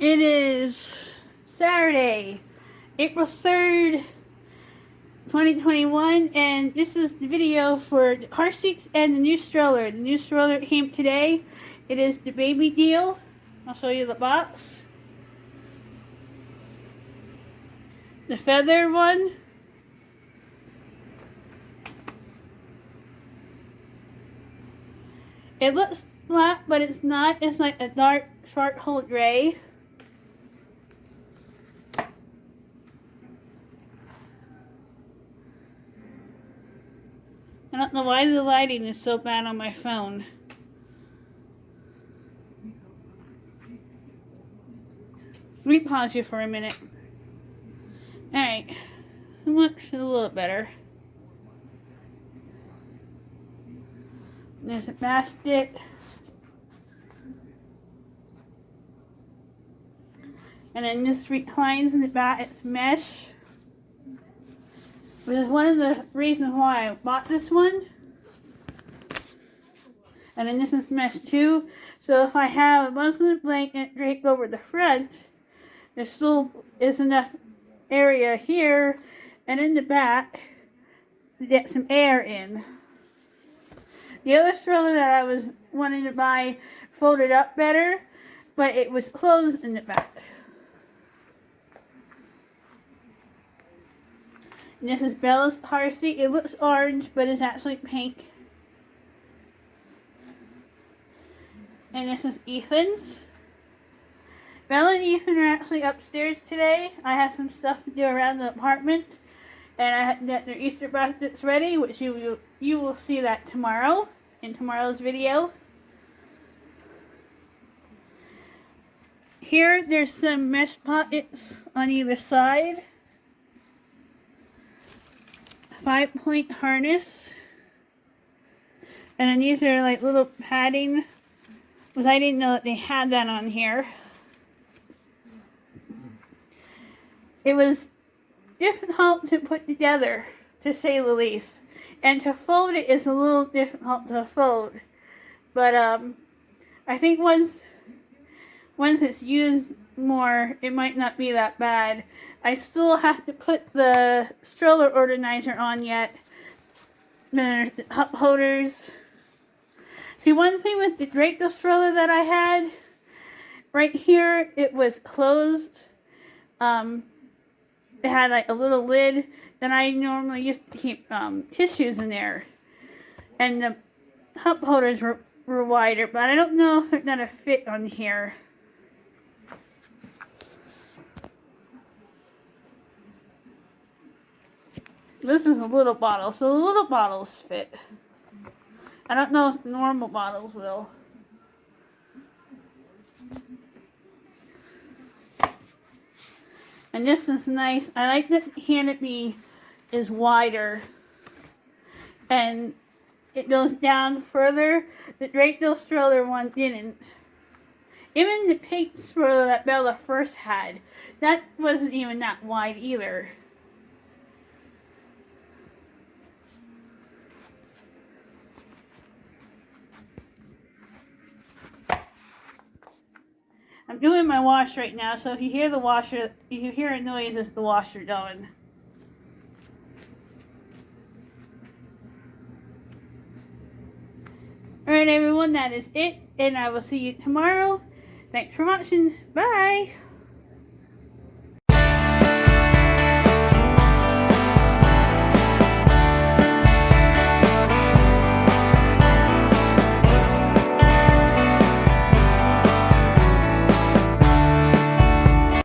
It is Saturday, April 3rd, 2021, and this is the video for the car seats and the new stroller. The new stroller came today. It is the baby deal. I'll show you the box. The feather one. It looks flat, but it's not. It's like a dark charcoal gray. I don't know why the lighting is so bad on my phone. Let me pause you for a minute. Alright, much a little better. There's a basket. And then this reclines in the back. It's mesh. Which is one of the reasons why I bought this one. And then this is mesh too. So if I have a muslin blanket draped over the front, there still is enough area here and in the back to get some air in. The other stroller that I was wanting to buy folded up better, but it was closed in the back. And this is Bella's car seat. It looks orange, but it's actually pink. And this is Ethan's. Bella and Ethan are actually upstairs today. I have some stuff to do around the apartment. And I had to get their Easter baskets ready, which you will see that tomorrow in tomorrow's video. Here, there's some mesh pockets on either side. 5-point harness. And then these are like little padding, because I didn't know that they had that on here. It was difficult to put together, to say the least. And to fold it is a little difficult to fold. But I think once it's used more, it might not be that bad. I still have to put the stroller organizer on yet. There's the cup holders. See, one thing with the Draco stroller that I had, right here, it was closed. It had like a little lid. Then I normally used to keep tissues in there. And the cup holders were wider, but I don't know if they're going to fit on here. This is a little bottle, so the little bottles fit. I don't know if the normal bottles will. And this is nice. I like that the canopy is wider. And it goes down further. The Draco stroller one didn't. Even the pink stroller that Bella first had, that wasn't even that wide either. I'm doing my wash right now, so if you hear the washer, if you hear a noise, it's the washer going. Alright everyone, that is it, and I will see you tomorrow. Thanks for watching. Bye!